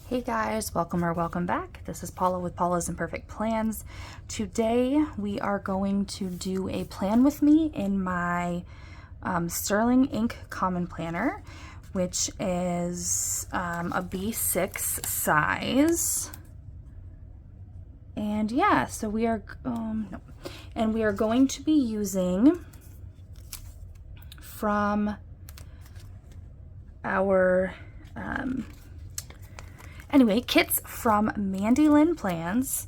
Hey guys, welcome or welcome back. This is Paula with Paula's Imperfect Plans. Today we are going to do a plan with me in my Sterling Ink Common Planner, which is a B6 size. And yeah, so we are we are going to be using from our kits from Mandy Lynn Plans.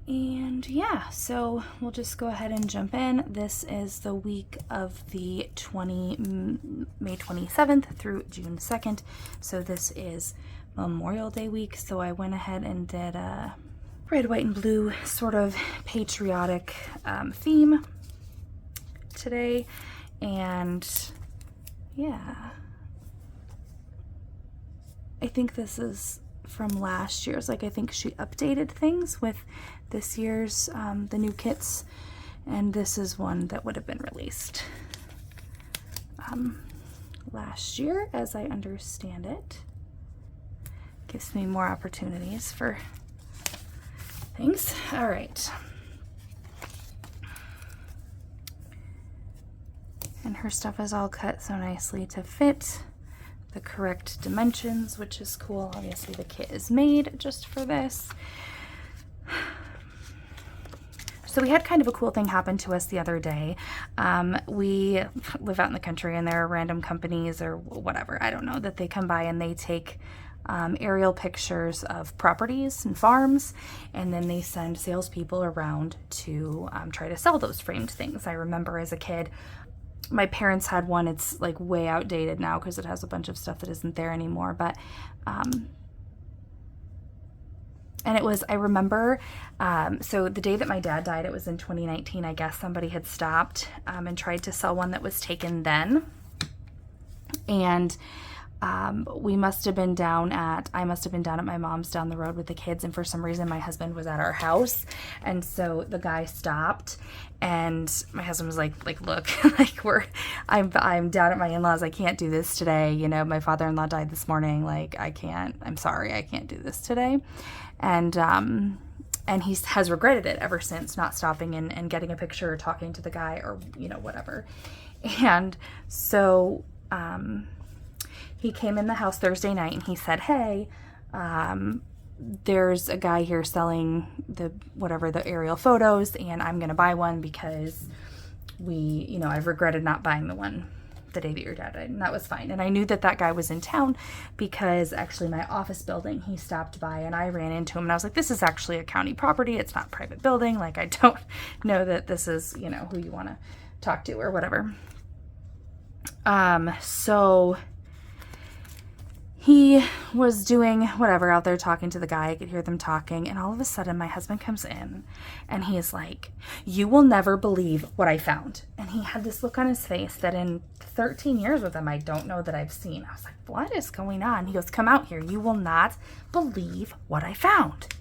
And yeah, so we'll just go ahead and jump in. This is the week of the May 27th through June 2nd. So this is Memorial Day week. So I went ahead and did a red, white, and blue sort of patriotic theme today. And yeah, I think this is from last year's. Like, I think she updated things with this year's, the new kits. And this is one that would have been released last year, as I understand it. Gives me more opportunities for things. All right. And her stuff is all cut so nicely to fit the correct dimensions, which is cool. Obviously the kit is made just for this. So we had kind of a cool thing happen to us the other day. We live out in the country and there are random companies or whatever, I don't know, that they come by and they take aerial pictures of properties and farms, and then they send salespeople around to try to sell those framed things. I remember as a kid, my parents had one. It's like way outdated now because it has a bunch of stuff that isn't there anymore. But, and it was, I remember, so the day that my dad died, it was in 2019, I guess somebody had stopped and tried to sell one that was taken then. And I must have been down at my mom's down the road with the kids, and for some reason my husband was at our house, and so the guy stopped, and my husband was like look, like I'm down at my in-laws, I can't do this today, you know, my father-in-law died this morning, like I'm sorry, I can't do this today. And he has regretted it ever since, not stopping and getting a picture or talking to the guy or, you know, whatever. And so he came in the house Thursday night and he said, hey, there's a guy here selling the aerial photos, and I'm going to buy one because I've regretted not buying the one the day that your dad died. And that was fine. And I knew that guy was in town because actually my office building, he stopped by and I ran into him and I was like, this is actually a county property. It's not a private building. Like, I don't know that this is, you know, who you want to talk to or whatever. So he was doing whatever out there talking to the guy. I could hear them talking, and all of a sudden my husband comes in and he is like, you will never believe what I found. And he had this look on his face that in 13 years with him, I don't know that I've seen. I was like, what is going on? He goes, come out here. You will not believe what I found.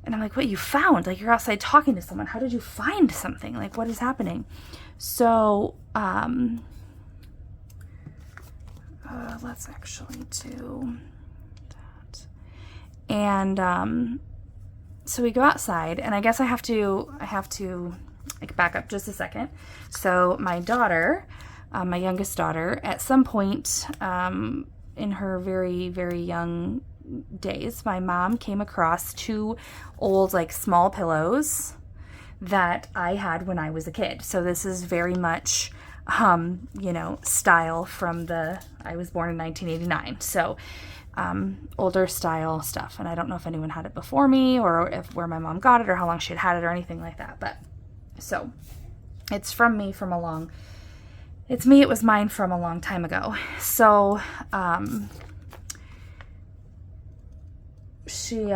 And I'm like, what you found? Like, you're outside talking to someone. How did you find something? Like, what is happening? So, let's actually do that. And so we go outside, and I guess I have to like back up just a second. So my daughter, my youngest daughter, at some point in her very, very young days, my mom came across two old, like, small pillows that I had when I was a kid. So this is very much style from I was born in 1989. So, older style stuff. And I don't know if anyone had it before me or where my mom got it or how long she had it or anything like that. But so it's from me from it was mine from a long time ago. So, she,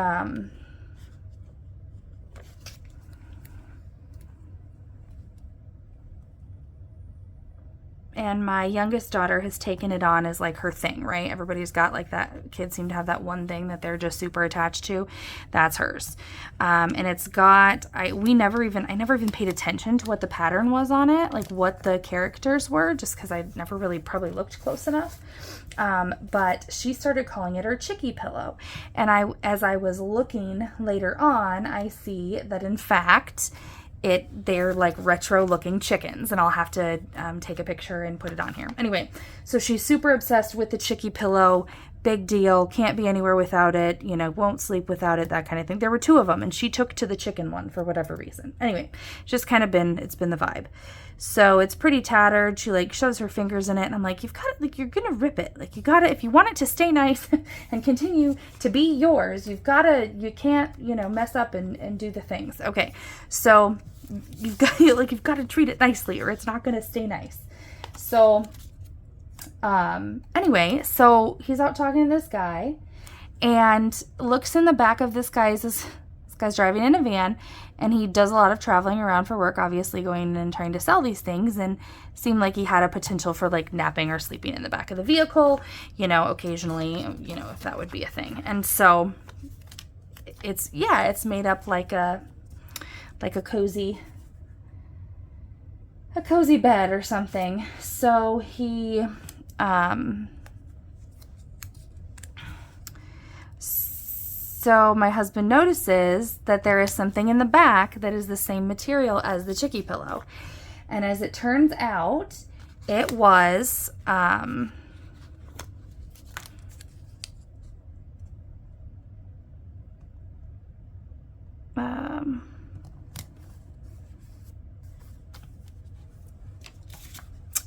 and my youngest daughter has taken it on as like her thing, right? Everybody's got like that, kids seem to have that one thing that they're just super attached to. That's hers. And it's got, I never even paid attention to what the pattern was on it, like what the characters were, just because I never really probably looked close enough. But she started calling it her chickie pillow. And as I was looking later on, I see that in fact, they're like retro looking chickens, and I'll have to take a picture and put it on here. Anyway, so she's super obsessed with the chickie pillow. Big deal. Can't be anywhere without it. You know, won't sleep without it, that kind of thing. There were 2 of them, and she took to the chicken one for whatever reason. Anyway, just kind of it's been the vibe. So it's pretty tattered. She like shoves her fingers in it, and I'm like, you've got it, like, you're gonna rip it. Like, you gotta, if you want it to stay nice and continue to be yours, you can't, you know, mess up and do the things. Okay, so you've got to treat it nicely, or it's not gonna stay nice. So anyway, so he's out talking to this guy and looks in the back of this guy's driving in a van, and he does a lot of traveling around for work, obviously going and trying to sell these things, and seemed like he had a potential for like napping or sleeping in the back of the vehicle, you know, occasionally, you know, if that would be a thing. And so it's made up like a cozy bed or something. So he so my husband notices that there is something in the back that is the same material as the chickie pillow. And as it turns out, it was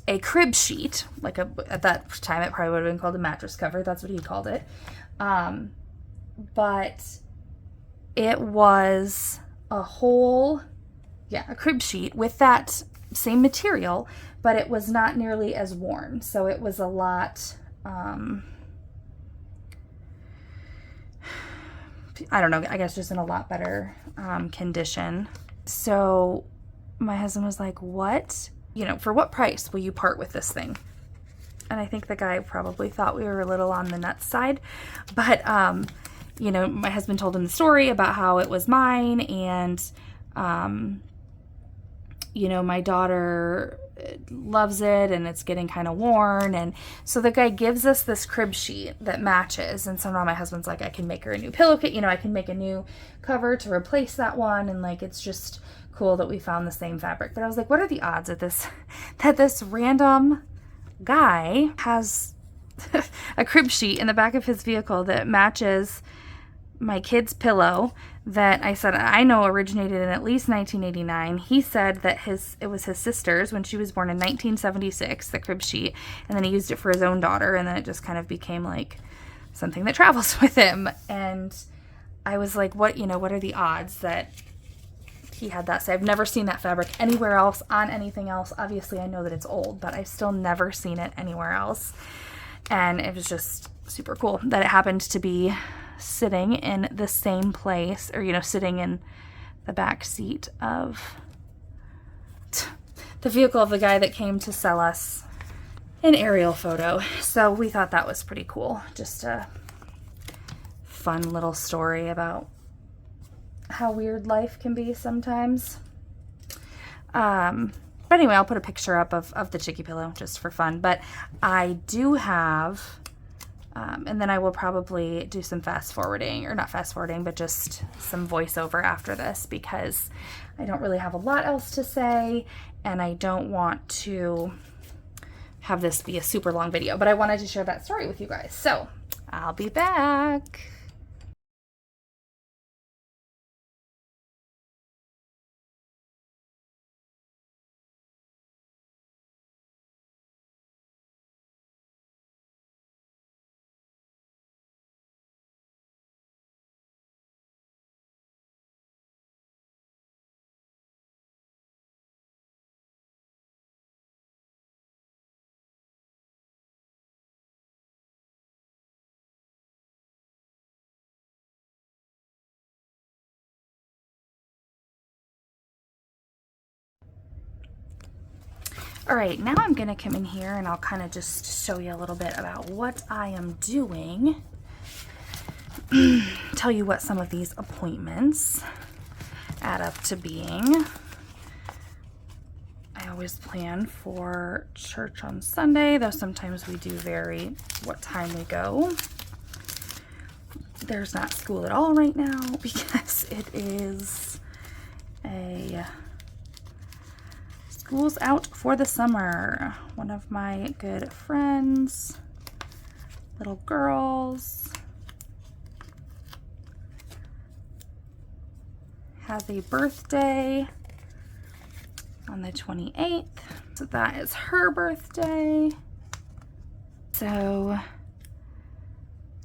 a crib sheet, like at that time it probably would have been called a mattress cover. That's what he called it. But it was a crib sheet with that same material, but it was not nearly as worn. So it was a lot, I don't know, I guess just in a lot better condition. So my husband was like, what? You know, for what price will you part with this thing? And I think the guy probably thought we were a little on the nuts side. But, you know, my husband told him the story about how it was mine, and, you know, my daughter loves it, and it's getting kind of worn. And so the guy gives us this crib sheet that matches. And so now my husband's like, I can make her a new pillowcase. You know, I can make a new cover to replace that one. And like, it's just cool that we found the same fabric. But I was like, what are the odds that this random guy has a crib sheet in the back of his vehicle that matches my kid's pillow that I said I know originated in at least 1989. He said that it was his sister's when she was born in 1976, the crib sheet, and then he used it for his own daughter, and then it just kind of became like something that travels with him. And I was like, what are the odds that he had that? So I've never seen that fabric anywhere else on anything else. Obviously I know that it's old, but I've still never seen it anywhere else. And it was just super cool that it happened to be sitting in the same place, or, you know, sitting in the back seat of the vehicle of the guy that came to sell us an aerial photo. So we thought that was pretty cool. Just a fun little story about how weird life can be sometimes. But anyway, I'll put a picture up of the chickie pillow just for fun. But I do have, and then I will probably do some fast forwarding, or not fast forwarding, but just some voiceover after this, because I don't really have a lot else to say, and I don't want to have this be a super long video, but I wanted to share that story with you guys. So I'll be back. All right, now I'm gonna come in here and I'll kind of just show you a little bit about what I am doing. Tell you what some of these appointments add up to being. I always plan for church on Sunday, though sometimes we do vary what time we go. There's not school at all right now because it is school's out for the summer. One of my good friends, little girls, has a birthday on the 28th. So that is her birthday. So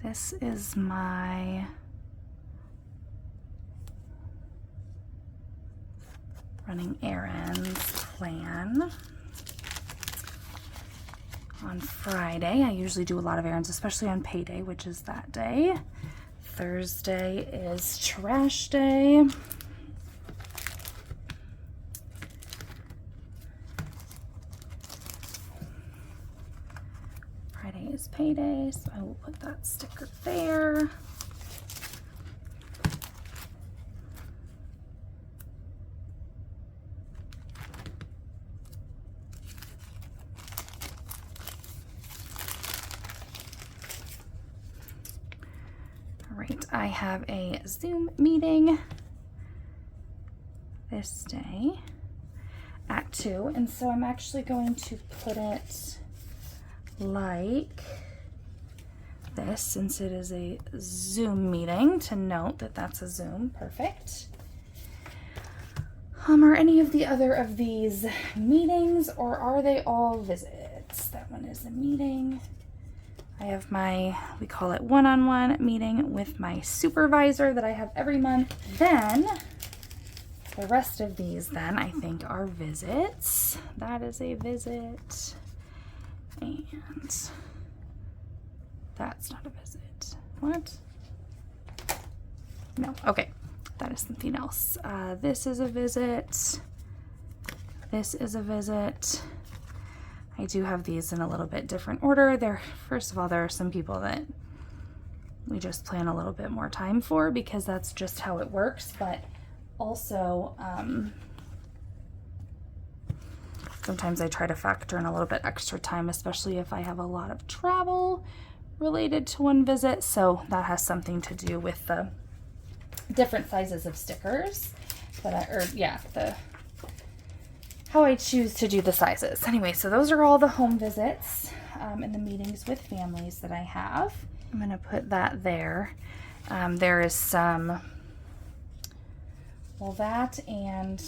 this is my running errands plan. On Friday, I usually do a lot of errands, especially on payday, which is that day. Thursday is trash day. Friday is payday, so I will put that sticker there. All right, I have a Zoom meeting this day at 2, and so I'm actually going to put it like this since it is a Zoom meeting to note that that's a Zoom. Perfect. Are any of the other of these meetings, or are they all visits? That one is a meeting. I have my, we call it one-on-one meeting with my supervisor that I have every month. Then the rest of these then I think are visits. That is a visit. And that's not a visit. What? No, okay. That is something else. This is a visit. This is a visit. I do have these in a little bit different order. First of all, there are some people that we just plan a little bit more time for because that's just how it works. But also, sometimes I try to factor in a little bit extra time, especially if I have a lot of travel related to one visit. So that has something to do with the different sizes of stickers how I choose to do the sizes. Anyway, so those are all the home visits and the meetings with families that I have. I'm gonna put that there. There is some, well, that and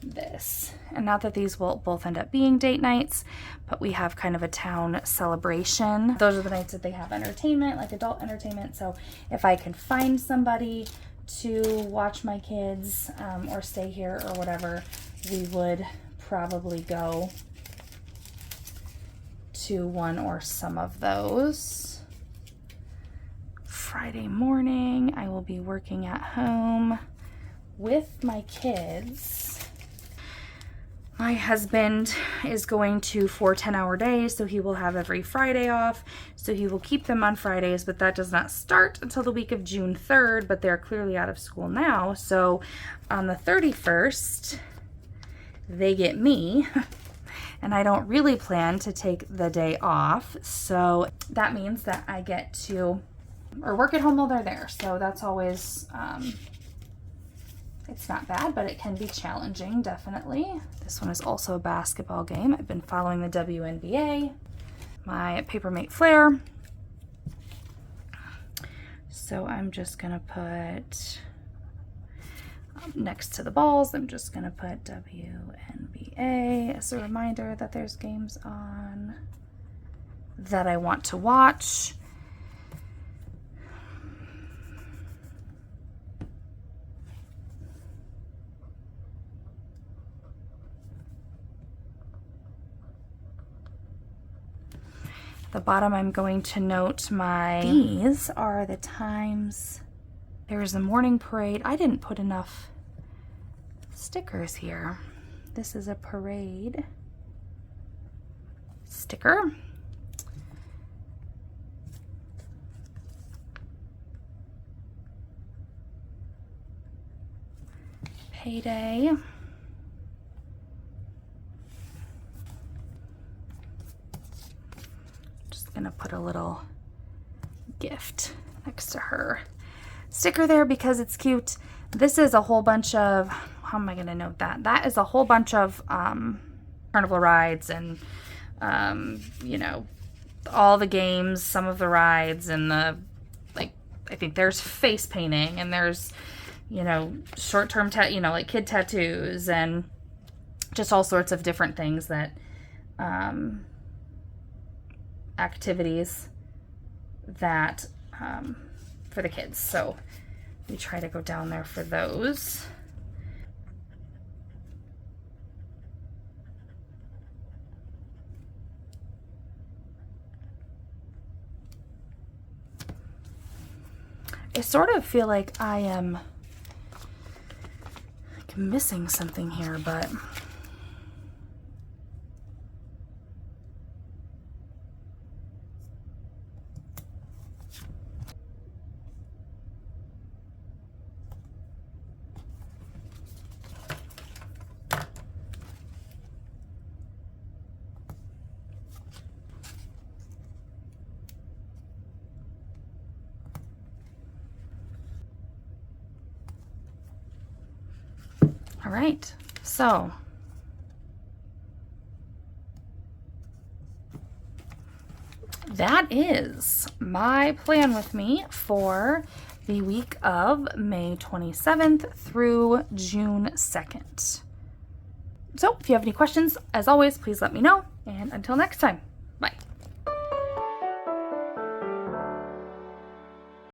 this. And not that these will both end up being date nights, but we have kind of a town celebration. Those are the nights that they have entertainment, like adult entertainment. So if I can find somebody to watch my kids or stay here or whatever, we would probably go to one or some of those. Friday morning, I will be working at home with my kids. My husband is going to 4 10-hour days, so he will have every Friday off. So he will keep them on Fridays, but that does not start until the week of June 3rd, but they're clearly out of school now. So on the 31st, they get me, and I don't really plan to take the day off. So that means that I get to, or work at home while they're there. So that's always, it's not bad, but it can be challenging, definitely. This one is also a basketball game. I've been following the WNBA. My Papermate Flare. So I'm just gonna put, next to the balls, I'm just gonna put WNBA as a reminder that there's games on that I want to watch. At the bottom, I'm going to note these are the times. There's a morning parade. I didn't put enough stickers here. This is a parade. sticker. Payday. Just gonna put a little gift next to her sticker there because it's cute. This is a whole bunch of, how am I gonna note that? That is a whole bunch of carnival rides and you know, all the games, some of the rides, and the, like, I think there's face painting, and there's, you know, short-term, you know, like kid tattoos, and just all sorts of different things that, activities that, for the kids. So we try to go down there for those. I sort of feel like I am like missing something here, but all right, so that is my plan with me for the week of May 27th through June 2nd. So if you have any questions, as always, please let me know. And until next time, bye.